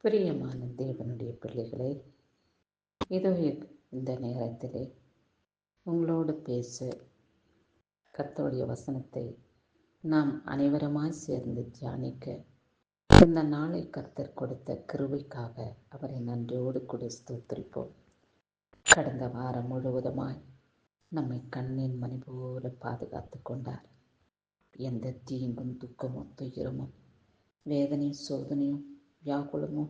பிரியமான தேவனுடைய பிள்ளைகளே, இதோ இந்த நேரத்திலே உங்களோடு பேச கர்த்தருடைய வசனத்தை நாம் அனைவருமாய் சேர்ந்து தியானிக்க இந்த நாளை கர்த்தர் கொடுத்த கிருபைக்காக அவரை நன்றியோடு கூட ஸ்தோத்திரிப்போம். கடந்த வாரம் முழுவதுமாய் நம்மை கண்ணின் மணி போல பாதுகாத்து கொண்டார். எந்த தீங்கும் துக்கமும் துயரமும் வேதனையும் சோதனையும் வியாகுலமோ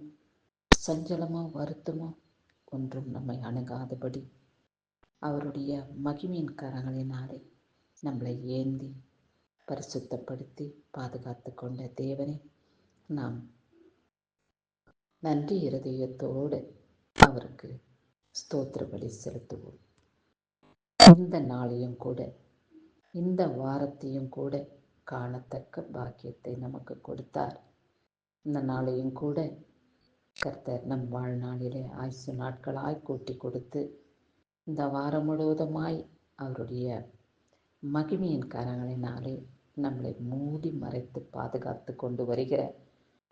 சஞ்சலமோ வருத்தமோ ஒன்றும் நம்மை அணுகாதபடி அவருடைய மகிமையின் கரங்களினாலே நம்மளை ஏந்தி பரிசுத்தப்படுத்தி பாதுகாத்து கொண்ட தேவனை நாம் நன்றி இருதயத்தோடு அவருக்கு ஸ்தோத்திர பலி செலுத்துவோம். இந்த நாளையும் கூட இந்த வாரத்தையும் கூட காணத்தக்க பாக்கியத்தை நமக்கு கொடுத்தார். இந்த நாளையும் கூட கர்த்தர் நம் வாழ்நாளிலே ஆயுசு நாட்களாய் கூட்டி கொடுத்து இந்த வாரம் முழுவதுமாய் அவருடைய மகிமையின் கரங்களினாலே நம்மளை மூடி மறைத்து பாதுகாத்து கொண்டு வருகிற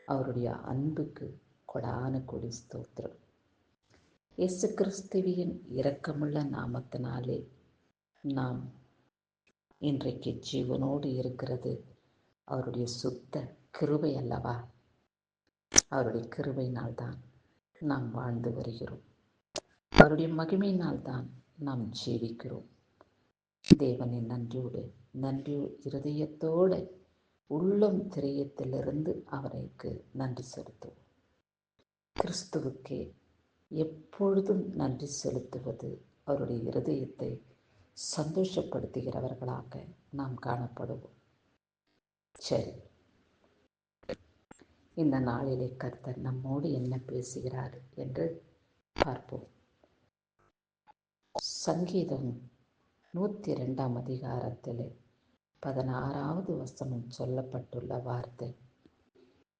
அவருடைய அன்புக்கு கொடான கொடி ஸ்தோத்திரம். இயேசு கிறிஸ்துவின் இரக்கமுள்ள நாமத்தினாலே நாம் இன்றைக்கு ஜீவனோடு இருக்கிறது அவருடைய சுத்த கிருபை அல்லவா? அவருடைய கிருபையினால்தான் நாம் வாழ்ந்து வருகிறோம். அவருடைய மகிமையினால்தான் நாம் ஜீவிக்கிறோம். தேவனின் நன்றி இருதயத்தோடு உள்ளம் திரையத்திலிருந்து அவருக்கு நன்றி செலுத்துவோம். கிறிஸ்துவுக்கே எப்பொழுதும் நன்றி செலுத்துவது அவருடைய இருதயத்தை சந்தோஷப்படுத்துகிறவர்களாக நாம் காணப்படுவோம். சரி, இந்த நாளிலே கர்த்தர் நம்மோடு என்ன பேசுகிறார் என்று பார்ப்போம். சங்கீதம் 102 அதிகாரத்திலே 16வது வசனம் சொல்லப்பட்டுள்ள வார்த்தை,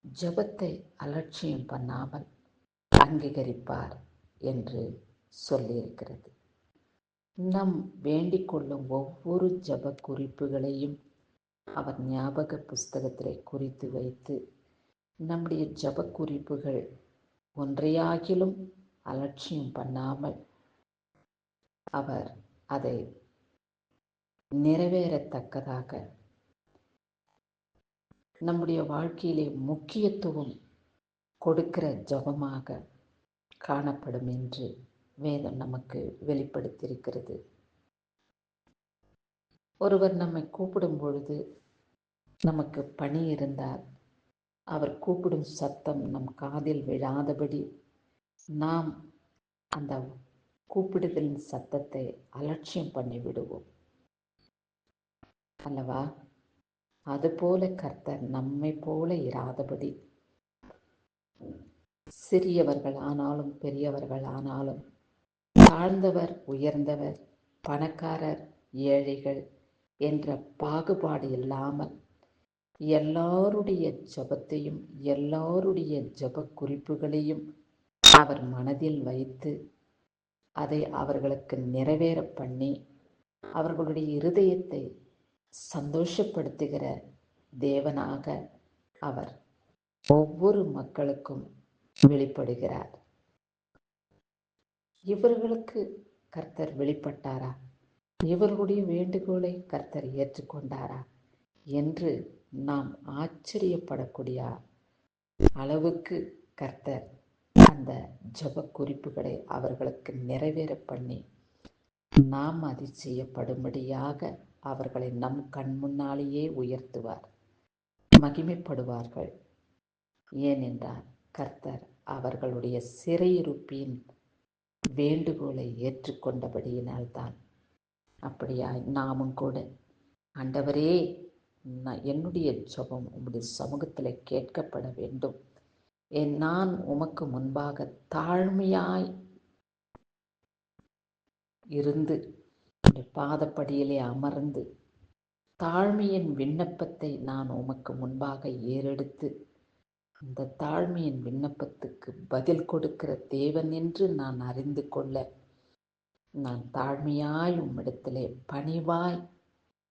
ஜெபத்தை அலட்சியம் பண்ணாமல் அங்கீகரிப்பார் என்று சொல்லியிருக்கிறது. நம் வேண்டிக் கொள்ளும் ஒவ்வொரு ஜெப குறிப்புகளையும் அவர் ஞாபக புஸ்தகத்திலே குறித்து வைத்து நம்முடைய ஜெப குறிப்புகள் ஒன்றையாகிலும் அலட்சியம் பண்ணாமல் அவர் அதை நிறைவேறத்தக்கதாக நம்முடைய வாழ்க்கையிலே முக்கியத்துவம் கொடுக்கிற ஜெபமாக காணப்படும் என்று வேதம் நமக்கு வெளிப்படுத்தியிருக்கிறது. ஒருவர் நம்மை கூப்பிடும் பொழுது நமக்கு பணி இருந்தால் அவர் கூப்பிடும் சத்தம் நம் காதில் விழாதபடி நாம் அந்த கூப்பிடுதலின் சத்தத்தை அலட்சியம் பண்ணி விடுவோம் அல்லவா? அதுபோல கர்த்தர் நம்மை போல இராதபடி சிறியவர்கள் ஆனாலும் பெரியவர்கள் ஆனாலும், தாழ்ந்தவர் உயர்ந்தவர், பணக்காரர் ஏழைகள் என்ற பாகுபாடு இல்லாமல் எல்லாருடைய ஜெபத்தையும் எல்லாருடைய ஜெப குறிப்புகளையும் அவர் மனதில் வைத்து அதை அவர்களுக்கு நிறைவேற பண்ணி அவர்களுடைய இருதயத்தை சந்தோஷப்படுத்துகிற தேவனாக அவர் ஒவ்வொரு மக்களுக்கும் வெளிப்படுகிறார். இவர்களுக்கு கர்த்தர் வெளிப்பட்டாரா? இவர்களுடைய வேண்டுகோளை கர்த்தர் ஏற்றுக்கொண்டாரா என்று நாம் ஆச்சரியப்படக்கூடிய அளவுக்கு கர்த்தர் அந்த ஜெப குறிப்புகளை அவர்களுக்கு நிறைவேற பண்ணி நாம் அதிசயப்படும்படியாக அவர்களை நம் கண் முன்னாலேயே உயர்த்துவார், மகிமைப்படுவார்கள். ஏனென்றால் கர்த்தர் அவர்களுடைய சிறையிருப்பின் வேண்டுகோளை ஏற்றுக்கொண்டபடியினால்தான். அப்படியாய் நாமும் கூட, ஆண்டவரே, என்னுடைய ஜெபம் உம்முடைய சமூகத்தில் கேட்கப்பட வேண்டும், நான் உமக்கு முன்பாக தாழ்மையாய் இருந்து பாதப்படியிலே அமர்ந்து தாழ்மையின் விண்ணப்பத்தை நான் உமக்கு முன்பாக ஏறெடுத்து இந்த தாழ்மையின் விண்ணப்பத்துக்கு பதில் கொடுக்கிற தேவன் என்று நான் அறிந்து கொள்ள நான் தாழ்மையாய் உம்மிடத்திலே பணிவாய்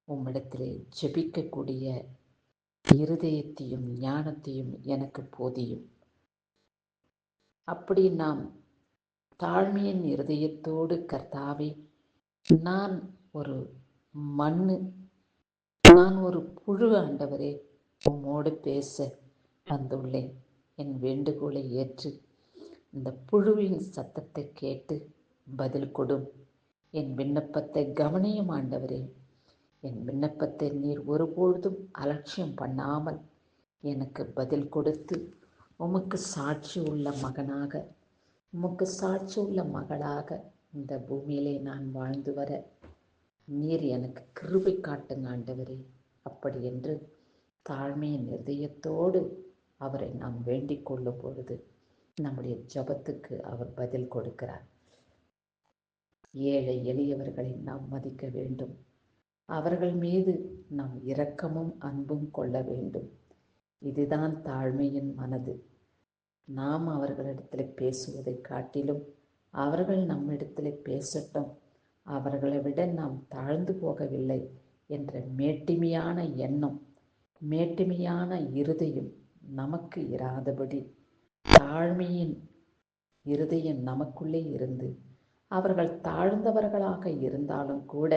உம்மிடத்திலே ஜெபிக்கக்கூடிய இருதயத்தையும் ஞானத்தையும் எனக்கு போதியும். அப்படி நாம் தாழ்மையின் இருதயத்தோடு கர்த்தாவே, நான் ஒரு மண்ணு, நான் ஒரு புழு ஆண்டவரே, உம்மோடு பேச வந்துள்ளேன். என் வேண்டுகோளை ஏற்று இந்த புழுவின் சத்தத்தை கேட்டு பதில் கொடும். என் விண்ணப்பத்தை கவனியும் ஆண்டவரே. என் விண்ணப்பத்தை நீர் ஒருபொழுதும் அலட்சியம் பண்ணாமல் எனக்கு பதில் கொடுத்து உமக்கு சாட்சி உள்ள மகனாக, உமக்கு சாட்சி உள்ள மகளாக இந்த பூமியிலே நான் வாழ்ந்து வர நீர் எனக்கு கிருபை காட்டுங்க ஆண்டவரே. அப்படி என்று தாழ்மையின் இதயத்தோடு அவரை நாம் வேண்டிக் கொள்ளும் பொழுது நம்முடைய ஜபத்துக்கு அவர் பதில் கொடுக்கிறார். ஏழை எளியவர்களை நாம் மதிக்க வேண்டும். அவர்கள் மீது நாம் இரக்கமும் அன்பும் கொள்ள வேண்டும். இதுதான் தாழ்மையின் மனது. நாம் அவர்களிடத்தில் பேசுவதை காட்டிலும் அவர்கள் நம்மிடத்தில் பேசட்டும், அவர்களை விட நாம் தாழ்ந்து போகவில்லை என்ற மேட்டிமையான எண்ணம், மேட்டிமையான இருதயம் நமக்கு இராதபடி தாழ்மையின் இருதயம் நமக்குள்ளே இருந்து அவர்கள் தாழ்ந்தவர்களாக இருந்தாலும் கூட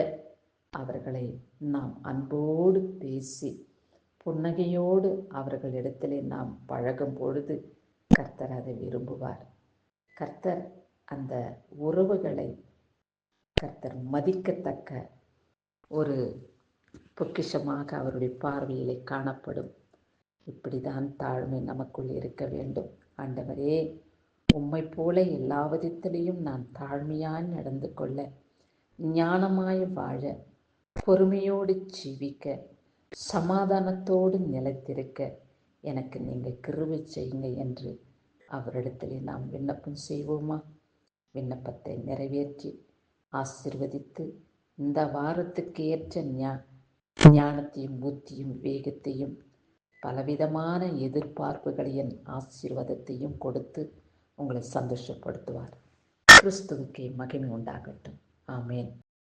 அவர்களை நாம் அன்போடு பேசி புன்னகையோடு அவர்களிடத்திலே நாம் பழகும் பொழுது கர்த்தர் அதை விரும்புவார். கர்த்தர் அந்த உறவுகளை கர்த்தர் மதிக்கத்தக்க ஒரு பொக்கிஷமாக அவருடைய பார்வையிலே காணப்படும். இப்படிதான் தாழ்மை நமக்குள் இருக்க வேண்டும். ஆண்டவரே, உம்மை போல எல்லா விதத்திலையும் நான் தாழ்மையாய் நடந்து கொள்ள, ஞானமாய் வாழ, பொறுமையோடு ஜீவிக்க, சமாதானத்தோடு நிலைத்திருக்க எனக்கு நீங்கள் கிருபை செய்யுங்க என்று அவரிடத்திலே நாம் விண்ணப்பம் செய்வோமா? விண்ணப்பத்தை நிறைவேற்றி ஆசீர்வதித்து இந்த வாரத்துக்கு ஏற்ற ஞானத்தையும் புத்தியும் விவேகத்தையும் பலவிதமான எதிர்பார்ப்புகளையும் ஆசீர்வாதத்தையும் கொடுத்து உங்களை சந்தோஷப்படுத்துவார். கிறிஸ்துவுக்கே மகிமை உண்டாகட்டும். ஆமேன்.